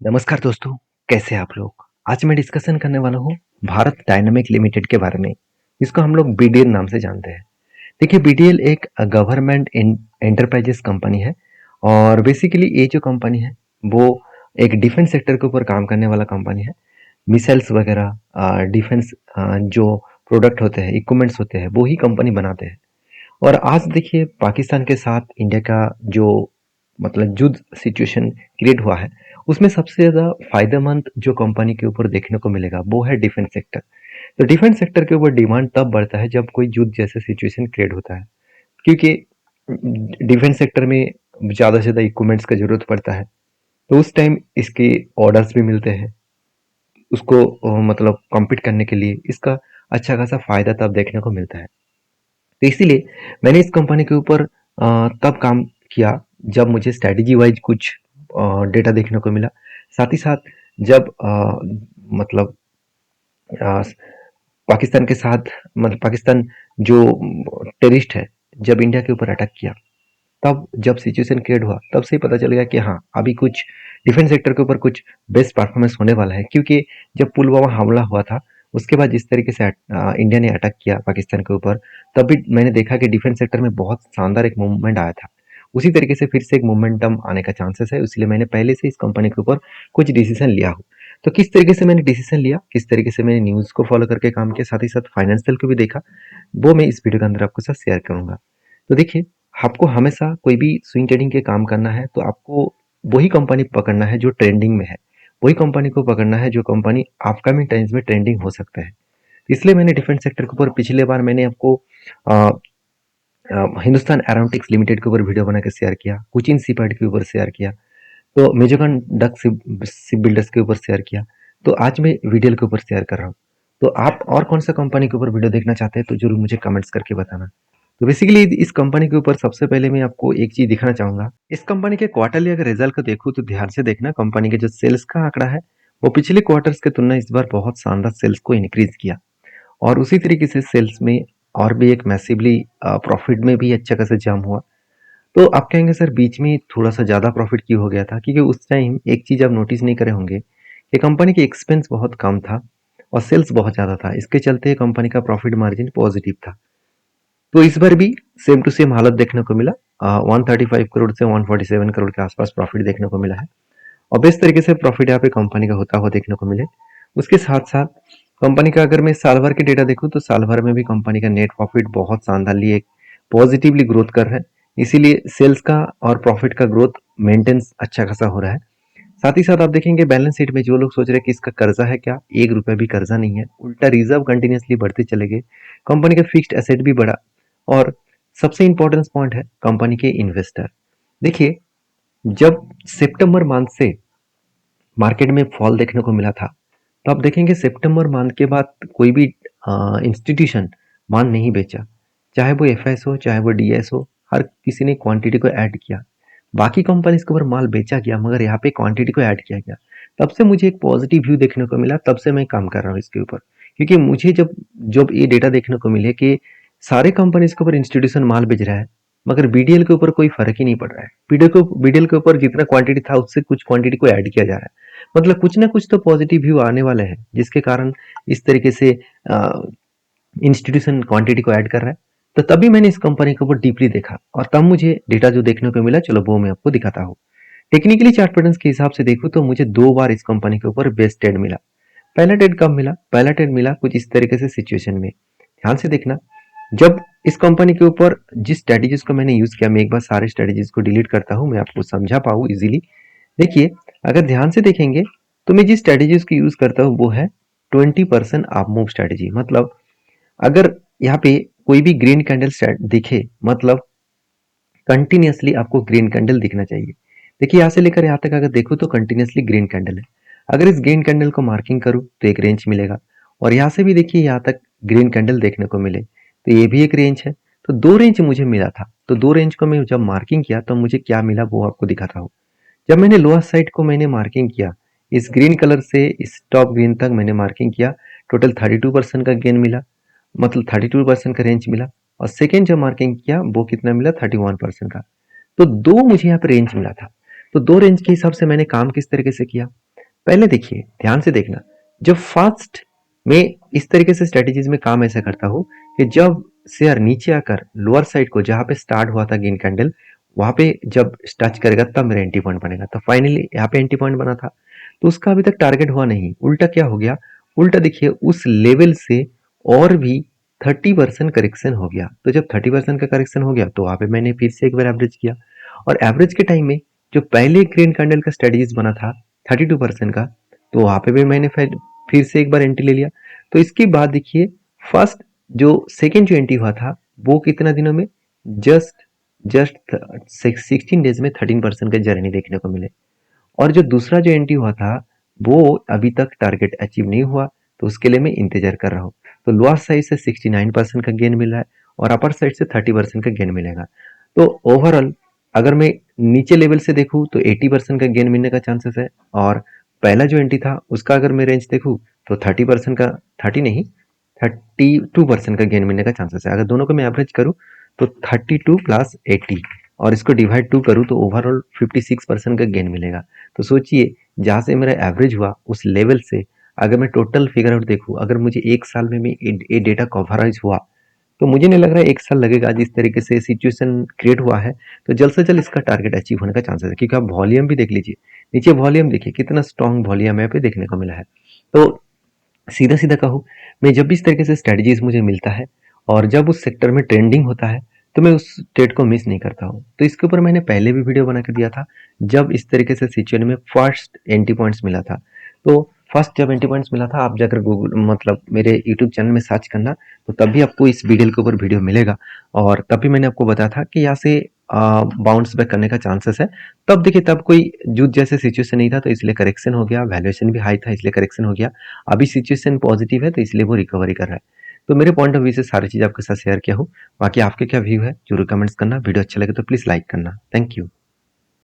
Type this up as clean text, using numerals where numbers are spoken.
नमस्कार दोस्तों, कैसे हैं आप लोग? आज मैं डिस्कशन करने वाला हूँ भारत डायनामिक लिमिटेड के बारे में, जिसको हम लोग बीडीएल नाम से जानते हैं। देखिए बीडीएल एक गवर्नमेंट एंटरप्राइजेस कंपनी है और बेसिकली ये जो कंपनी है वो एक डिफेंस सेक्टर के ऊपर काम करने वाला कंपनी है। मिसाइल्स वगैरह डिफेंस जो प्रोडक्ट होते हैं, इक्विपमेंट्स होते हैं, वो ही कंपनी बनाते हैं। और आज देखिए पाकिस्तान के साथ इंडिया का जो मतलब युद्ध सिचुएशन क्रिएट हुआ है, उसमें सबसे ज़्यादा फायदेमंद जो कंपनी के ऊपर देखने को मिलेगा वो है डिफेंस सेक्टर। तो डिफेंस सेक्टर के ऊपर डिमांड तब बढ़ता है जब कोई युद्ध जैसा सिचुएशन क्रिएट होता है, क्योंकि डिफेंस सेक्टर में ज़्यादा से ज़्यादा इक्विपमेंट्स का ज़रूरत पड़ता है। तो उस टाइम इसके ऑर्डर्स भी मिलते हैं, उसको मतलब कॉम्पीट करने के लिए इसका अच्छा खासा फ़ायदा तब देखने को मिलता है। तो इसीलिए मैंने इस कंपनी के ऊपर तब काम किया जब मुझे स्ट्रैटेजी वाइज कुछ डेटा देखने को मिला। साथ ही साथ जब मतलब अ, पाकिस्तान के साथ मतलब पाकिस्तान जो टेररिस्ट है, जब इंडिया के ऊपर अटैक किया, तब जब सिचुएशन क्रिएट हुआ, तब से ही पता चल गया कि हाँ, अभी कुछ डिफेंस सेक्टर के ऊपर कुछ बेस्ट परफॉर्मेंस होने वाला है। क्योंकि जब पुलवामा हमला हुआ था, उसके बाद जिस तरीके से इंडिया ने अटैक किया पाकिस्तान के ऊपर, तब भी मैंने देखा कि डिफेंस सेक्टर में बहुत शानदार एक मूवमेंट आया था। उसी तरीके से फिर से एक मोमेंटम आने का चांसेस है, इसलिए मैंने पहले से इस कंपनी के ऊपर कुछ डिसीजन लिया हो। तो किस तरीके से मैंने डिसीजन लिया, किस तरीके से मैंने न्यूज़ को फॉलो करके काम किया, साथ ही साथ फाइनेंशियल को भी देखा, वो मैं इस वीडियो के अंदर आपके साथ शेयर करूंगा। तो देखिए, आपको हमेशा कोई भी स्विंग ट्रेडिंग के काम करना है तो आपको वही कंपनी पकड़ना है जो ट्रेंडिंग में है। वही कंपनी को पकड़ना है जो कंपनी अपकमिंग टाइम्स में ट्रेंडिंग हो सकता है। इसलिए मैंने डिफेंस सेक्टर के ऊपर पिछले बार मैंने आपको अ, हिंदुस्तान एरोनॉटिक्स लिमिटेड के ऊपर वीडियो बना के शेयर किया, कोचिन शिपयार्ड के ऊपर शेयर किया, तो मेजोगन डक शिप बिल्डर्स के ऊपर शेयर किया। तो आज मैं वीडीएल के ऊपर शेयर कर रहा हूँ। तो आप और कौन सा कंपनी के ऊपर वीडियो देखना चाहते हैं तो जरूर मुझे कमेंट्स करके बताना। तो बेसिकली इस कंपनी के ऊपर सबसे पहले मैं आपको एक चीज दिखाना चाहूंगा। इस कंपनी के क्वार्टरली अगर रिजल्ट को देखूं तो ध्यान से देखना, कंपनी के जो सेल्स का आंकड़ा है वो पिछले क्वार्टर्स के तुलना इस बार बहुत शानदार सेल्स को इंक्रीज किया। और उसी तरीके से सेल्स में और भी एक मैसिवली प्रॉफिट में भी अच्छा खासा जंप हुआ। तो आप कहेंगे सर बीच में थोड़ा सा ज़्यादा प्रॉफिट क्यों हो गया था? क्योंकि उस टाइम एक चीज़ आप नोटिस नहीं करे होंगे कि कंपनी की एक्सपेंस बहुत कम था और सेल्स बहुत ज़्यादा था। इसके चलते कंपनी का प्रॉफिट मार्जिन पॉजिटिव था। तो इस बार भी सेम टू सेम हालत देखने को मिला। 135 करोड़ से 147 करोड़ के आसपास प्रॉफिट देखने को मिला है और बेस्ट तरीके से प्रॉफिट यहाँ पे कंपनी का होता हुआ देखने को मिले। उसके साथ साथ कंपनी का अगर मैं साल भर के डेटा देखूं तो साल भर में भी कंपनी का नेट प्रॉफिट बहुत शानदारली एक पॉजिटिवली ग्रोथ कर रहा है। इसीलिए सेल्स का और प्रॉफिट का ग्रोथ मेंटेन्स अच्छा खासा हो रहा है। साथ ही साथ आप देखेंगे बैलेंस शीट में जो लोग सोच रहे हैं कि इसका कर्जा है क्या, एक रुपया भी कर्जा नहीं है, उल्टा रिजर्व कंटिन्यूसली बढ़ते चले गए। कंपनी का फिक्स्ड एसेट भी बढ़ा। और सबसे इंपॉर्टेंट पॉइंट है कंपनी के इन्वेस्टर। देखिए, जब सितंबर मंथ से मार्केट में फॉल देखने को मिला था, तो आप देखेंगे सितंबर मंथ के बाद कोई भी इंस्टीट्यूशन माल नहीं बेचा। चाहे वो एफएस हो, चाहे वो डीएस हो, हर किसी ने क्वांटिटी को ऐड किया। बाकी कंपनीज के ऊपर माल बेचा गया मगर यहाँ पे क्वांटिटी को ऐड किया गया। तब से मुझे एक पॉजिटिव व्यू देखने को मिला, तब से मैं काम कर रहा हूँ इसके ऊपर। क्योंकि मुझे जब जब ये डेटा देखने को मिले कि सारे कंपनीज के ऊपर इंस्टीट्यूशन माल बेच रहा है मगर बीडीएल के ऊपर कोई फर्क ही नहीं पड़ रहा है। बीडीएल के ऊपर जितना क्वांटिटी था उससे कुछ क्वांटिटी को ऐड किया जा रहा है। मतलब कुछ ना कुछ तो पॉजिटिव व्यू आने वाले हैं जिसके कारण इस तरीके से इंस्टीट्यूशन क्वांटिटी को ऐड कर रहा है। तो तभी मैंने इस कंपनी के ऊपर डीपली देखा और तब मुझे डेटा जो देखने को मिला, चलो वो मैं आपको दिखाता हूँ। टेक्निकली चार्ट पैटर्न्स के हिसाब से देखूं तो मुझे दो बार इस कंपनी के ऊपर बेस्ट ट्रेड मिला। पहला ट्रेड कब मिला? पहला ट्रेड मिला कुछ इस तरीके से सिचुएशन में। ध्यान से देखना, जब इस कंपनी के ऊपर जिस स्ट्रेटेजीज को मैंने यूज किया, मैं एक बार सारे स्ट्रेटेजीज को डिलीट करता हूं, मैं आपको समझा पाऊँ इजीली। देखिए, अगर ध्यान से देखेंगे तो मैं जिस स्ट्रेटेजीज की यूज करता हूँ वो है 20% आप मूव स्ट्रेटेजी। मतलब अगर यहाँ पे कोई भी ग्रीन कैंडल दिखे, मतलब कंटिन्यूअसली आपको ग्रीन कैंडल दिखना चाहिए। देखिए यहाँ से लेकर यहाँ तक अगर देखो तो कंटिन्यूअसली ग्रीन कैंडल है। अगर इस ग्रीन कैंडल को मार्किंग करूँ तो एक रेंज मिलेगा और यहाँ से भी देखिए यहाँ तक ग्रीन कैंडल देखने को मिले तो ये भी एक रेंज है। तो दो रेंज मुझे मिला था। तो दो रेंज को मैं जब मार्किंग किया तो मुझे क्या मिला वो आपको दिखाता हूँ। जब मैंने लोअर साइड को मैंने मार्किंग किया, इस ग्रीन कलर से इस टॉप ग्रीन तक मैंने मार्किंग किया, टोटल 32% का गेन मिला, मतलब 32% का रेंज मिला। और सेकेंड जब मार्किंग किया वो कितना मिला? 31% का। तो दो मुझे यहाँ पे रेंज मिला था। तो दो रेंज के हिसाब से मैंने काम किस तरीके से किया, पहले देखिए, ध्यान से देखना, जब फर्स्ट में इस तरीके से स्ट्रेटेजीज में काम ऐसा करता हूँ कि जब शेयर नीचे आकर लोअर साइड को जहां पे स्टार्ट हुआ था ग्रीन कैंडल, वहां पे जब टच करेगा तब मेरा एंट्री पॉइंट बनेगा। तो फाइनली यहाँ पे एंट्री पॉइंट बना था, तो उसका अभी तक टारगेट हुआ नहीं। उल्टा क्या हो गया, उल्टा देखिए उस लेवल से और भी 30% करेक्शन हो गया। तो जब 30% का करेक्शन हो गया तो वहां पे मैंने फिर से एक बार एवरेज किया, और एवरेज के टाइम में जो पहले ग्रीन कैंडल का स्ट्रेटेजीज बना था 32% का, तो वहां पे भी मैंने फिर से एक बार एंट्री ले लिया। तो इसके बाद देखिए फर्स्ट जो सेकेंड जो एंट्री हुआ था वो कितना दिनों में, जस्ट जस्ट 16 डेज में 13% का जर्नी देखने को मिले। और जो दूसरा जो एंट्री हुआ था वो अभी तक टारगेट अचीव नहीं हुआ, तो उसके लिए मैं इंतजार कर रहा हूँ। तो लोअर साइड से 69% का गेन मिला है और अपर साइड से 30% का गेन मिलेगा। तो ओवरऑल अगर मैं नीचे लेवल से देखूँ तो 80% का गेन मिलने का चांसेस है, और पहला जो एंट्री था उसका अगर मैं रेंज देखूँ तो 30% का, 30 नहीं 32% का गेन मिलने का चांसेस है। अगर दोनों को मैं एवरेज करूँ तो 32 प्लस 80 और इसको डिवाइड 2 करूँ तो ओवरऑल 56% का गेन मिलेगा। तो सोचिए जहाँ से मेरा एवरेज हुआ उस लेवल से अगर मैं टोटल फिगर आउट देखूँ, अगर मुझे एक साल में भी ये डेटा कवरेज हुआ, तो मुझे नहीं लग रहा है एक साल लगेगा। जिस तरीके से सिचुएशन क्रिएट हुआ है तो जल्द से जल्द इसका टारगेट अचीव होने का चांसेस है, क्योंकि आप वॉल्यूम भी देख लीजिए, नीचे वॉल्यूम देखिए कितना स्ट्रॉन्ग वॉल्यूम यहाँ पे देखने को मिला है। तो सीधा सीधा कहूँ, मैं जब भी इस तरीके से स्ट्रेटजीज मुझे मिलता है और जब उस सेक्टर में ट्रेंडिंग होता है तो मैं उस ट्रेड को मिस नहीं करता हूँ। तो इसके ऊपर मैंने पहले भी वीडियो बना कर दिया था, जब इस तरीके से सिचुएशन में फर्स्ट एंट्री पॉइंट्स मिला था। तो फर्स्ट जब एंट्री पॉइंट्स मिला था, आप जाकर गूगल मतलब मेरे यूट्यूब चैनल में सर्च करना, तो तभी आपको इस वीडियो के ऊपर वीडियो मिलेगा। और तभी मैंने आपको बताया था कि यहाँ से बाउंस बैक करने का चांसेस है। तब देखिए तब कोई जूत जैसे सिचुएशन नहीं था, तो इसलिए करेक्शन हो गया, वैल्यूएशन भी हाई था इसलिए करेक्शन हो गया। अभी सिचुएशन पॉजिटिव है तो इसलिए वो रिकवरी कर रहा है। तो मेरे पॉइंट ऑफ व्यू से सारी चीज़ आपके साथ शेयर किया हूँ। बाकी आपके क्या व्यू है जरूर कमेंट्स करना। वीडियो अच्छा लगे तो प्लीज़ लाइक करना। Thank you.